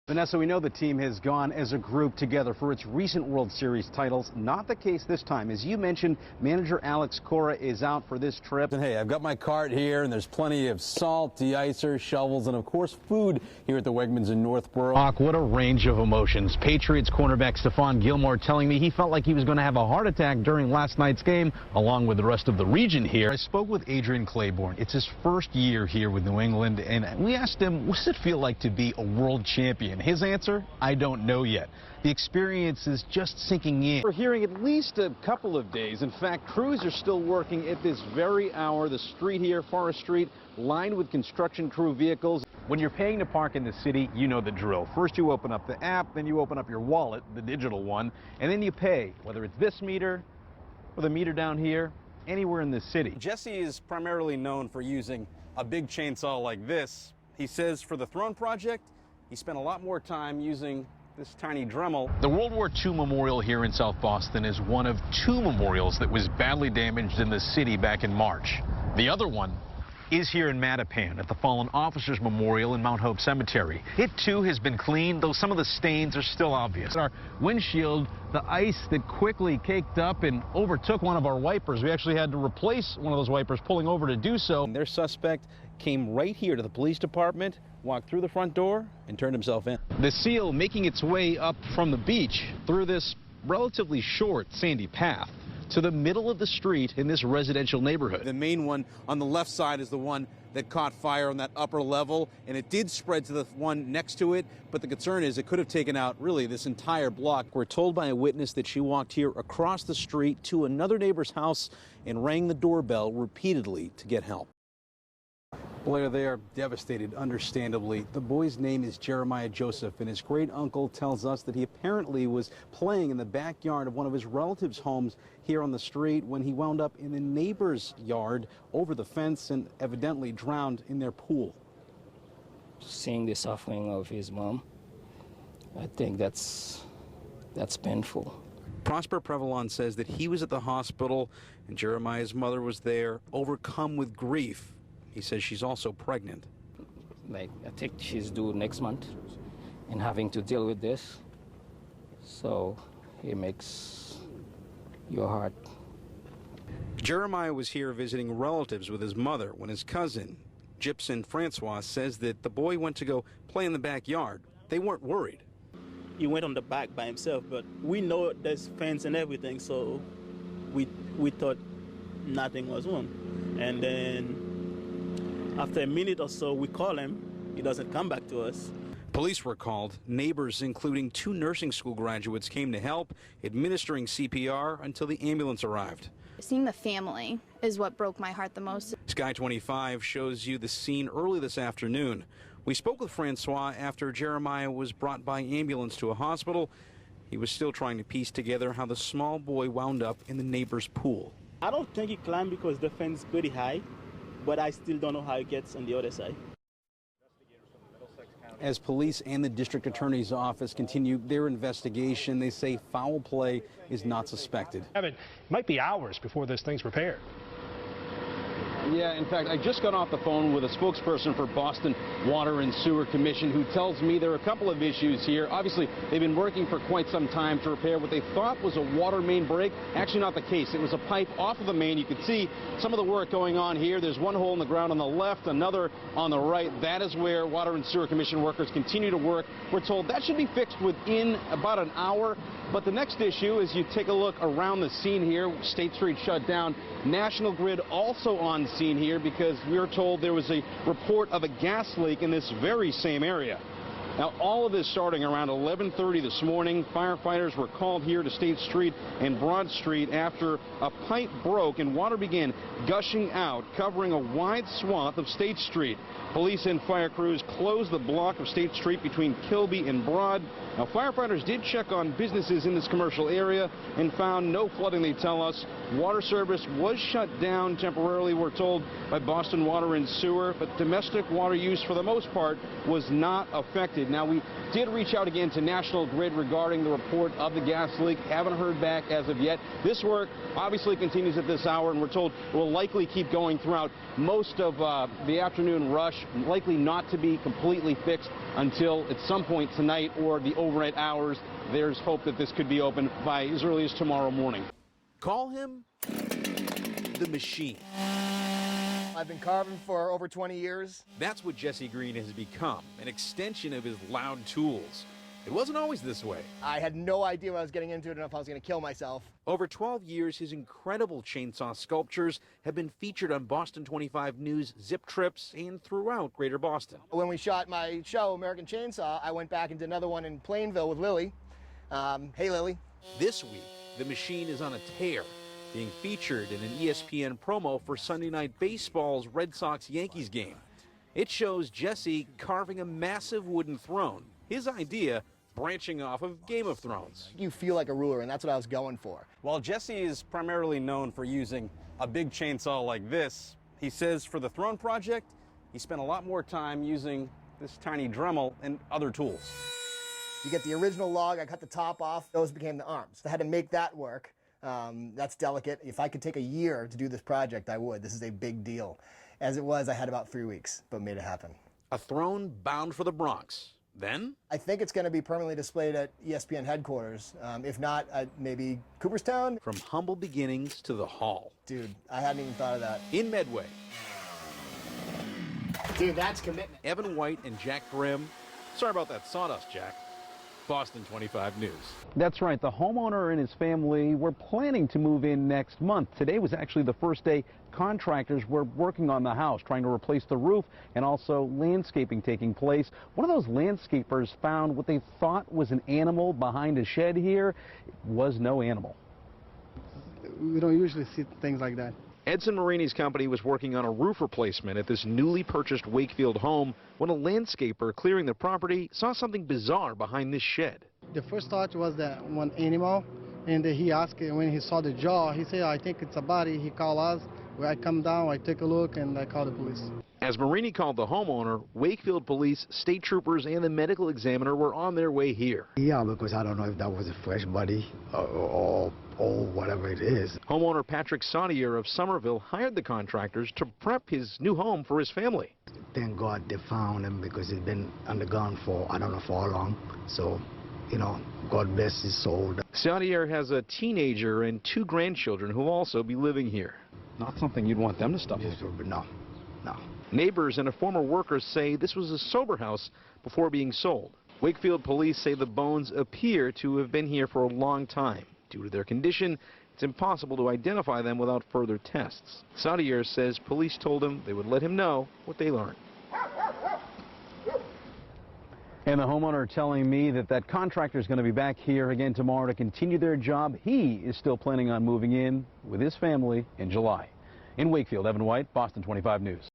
Vanessa, we know the team has gone as a group together for its recent World Series titles. Not the case this time. As you mentioned, manager Alex Cora is out for this trip. And hey, I've got my cart here, and there's plenty of salt, de-icers, shovels, and of course food here at the Wegmans in Northborough. What a range of emotions. Patriots cornerback Stephon Gilmore telling me he felt like he was going to have a heart attack during last night's game, along with the rest of the region here. I spoke with Adrian Claiborne. It's his first year here with New England, and we asked him, what does it feel like to be a world champion? His answer, I don't know yet. The experience is just sinking in. We're hearing at least a couple of days. In fact, crews are still working at this very hour. The street here, Forest Street, lined with construction crew vehicles. When you're paying to park in the city, you know the drill. First you open up the app, then you open up your wallet, the digital one, and then you pay, whether it's this meter or the meter down here, anywhere in the city. Jesse is primarily known for using a big chainsaw like this. He says for the Throne Project, he spent a lot more time using this tiny Dremel. The World War II memorial here in South Boston is one of two memorials that was badly damaged in the city back in March. The other one is here in Mattapan at the Fallen Officers Memorial in Mount Hope Cemetery. It too has been cleaned, though some of the stains are still obvious. Our windshield, the ice that quickly caked up and overtook one of our wipers. We actually had to replace one of those wipers, pulling over to do so. Their suspect came right here to the police department, walked through the front door, and turned himself in. The seal making its way up from the beach through this relatively short sandy path to the middle of the street in this residential neighborhood. The main one on the left side is the one that caught fire on that upper level, and it did spread to the one next to it, but the concern is it could have taken out really this entire block. We're told by a witness that she walked here across the street to another neighbor's house and rang the doorbell repeatedly to get help. Blair, they are devastated, understandably. The boy's name is Jeremiah Joseph, and his great uncle tells us that he apparently was playing in the backyard of one of his relatives' homes here on the street when he wound up in the neighbor's yard over the fence and evidently drowned in their pool. Seeing the suffering of his mom, I think that's painful. Prosper Prevalon says that he was at the hospital and Jeremiah's mother was there, overcome with grief. He says she's also pregnant. I think she's due next month and having to deal with this. So it makes your heart. Jeremiah was here visiting relatives with his mother when his cousin, Gibson Francois, says that the boy went to go play in the backyard. They weren't worried. He went on the back by himself, but we know there's fence and everything, so we thought nothing was wrong. And then after a minute or so, we call him. He doesn't come back to us. Police were called. Neighbors, including 2 nursing school graduates, came to help, administering CPR until the ambulance arrived. Seeing the family is what broke my heart the most. Sky 25 shows you the scene early this afternoon. We spoke with Francois after Jeremiah was brought by ambulance to a hospital. He was still trying to piece together how the small boy wound up in the neighbor's pool. I don't think he climbed because the fence is pretty high, but I still don't know how it gets on the other side. As police and the district attorney's office continue their investigation, they say foul play is not suspected. It might be hours before this thing's repaired. Yeah, in fact, I just got off the phone with a spokesperson for Boston Water and Sewer Commission who tells me there are a couple of issues here. Obviously, they've been working for quite some time to repair what they thought was a water main break. Actually, not the case. It was a pipe off of the main. You can see some of the work going on here. There's one hole in the ground on the left, another on the right. That is where Water and Sewer Commission workers continue to work. We're told that should be fixed within about an hour. But the next issue is you take a look around the scene here. State Street shut down. National Grid also on scene here because we were told there was a report of a gas leak in this very same area. Now, all of this starting around 11:30 this morning. Firefighters were called here to State Street and Broad Street after a pipe broke and water began gushing out, covering a wide swath of State Street. Police and fire crews closed the block of State Street between Kilby and Broad. Now, firefighters did check on businesses in this commercial area and found no flooding, they tell us. Water service was shut down temporarily, we're told, by Boston Water and Sewer, but domestic water use for the most part was not affected. Now, we did reach out again to National Grid regarding the report of the gas leak. Haven't heard back as of yet. This work obviously continues at this hour, and we're told it will likely keep going throughout most of the afternoon rush, likely not to be completely fixed until at some point tonight or the overnight hours. There's hope that this could be open by as early as tomorrow morning. Call him the Machine. I've been carving for over 20 years. That's what Jesse Green has become, an extension of his loud tools. It wasn't always this way. I had no idea what I was getting into and if I was going to kill myself. Over 12 years, his incredible chainsaw sculptures have been featured on Boston 25 News, Zip Trips, and throughout Greater Boston. When we shot my show, American Chainsaw, I went back and did another one in Plainville with Lily. Hey, Lily. This week, the Machine is on a tear, being featured in an ESPN promo for Sunday Night Baseball's Red Sox-Yankees game. It shows Jesse carving a massive wooden throne, his idea branching off of Game of Thrones. You feel like a ruler, and that's what I was going for. While Jesse is primarily known for using a big chainsaw like this, he says for the Throne project, he spent a lot more time using this tiny Dremel and other tools. You get the original log, I cut the top off, those became the arms. I had to make that work. That's delicate. If I could take a year to do this project, I would. This is a big deal. As it was, I had about 3 weeks, but made it happen. A throne bound for the Bronx. Then? I think it's going to be permanently displayed at ESPN headquarters. If not, maybe Cooperstown. From humble beginnings to the Hall. Dude, I hadn't even thought of that. In Medway. Dude, that's commitment. Evan White and Jack Grimm. Sorry about that sawdust, Jack. Boston 25 News. That's right. The homeowner and his family were planning to move in next month. Today was actually the first day contractors were working on the house, trying to replace the roof and also landscaping taking place. One of those landscapers found what they thought was an animal behind a shed here. It was no animal. We don't usually see things like that. Edson Marini's company was working on a roof replacement at this newly purchased Wakefield home when a landscaper clearing the property saw something bizarre behind this shed. The first thought was that one animal, and he asked when he saw the jaw, he said, I think it's a body. He called us. I come down, I take a look, and I call the police. As Marini called the homeowner, Wakefield police, state troopers, and the medical examiner were on their way here. Yeah, because I don't know if that was a fresh body or whatever it is. Homeowner Patrick Saudier of Somerville hired the contractors to prep his new home for his family. Thank God they found him because he's been underground for, I don't know for how long. So, you know, God bless his soul. Saudier has a teenager and 2 grandchildren who will also be living here. Not something you'd want them to stuff in. No. Neighbors and a former worker say this was a sober house before being sold. Wakefield police say the bones appear to have been here for a long time. Due to their condition, it's impossible to identify them without further tests. Saudier says police told him they would let him know what they learned. And the homeowner telling me that contractor is going to be back here again tomorrow to continue their job. He is still planning on moving in with his family in July. In Wakefield, Evan White, Boston 25 News.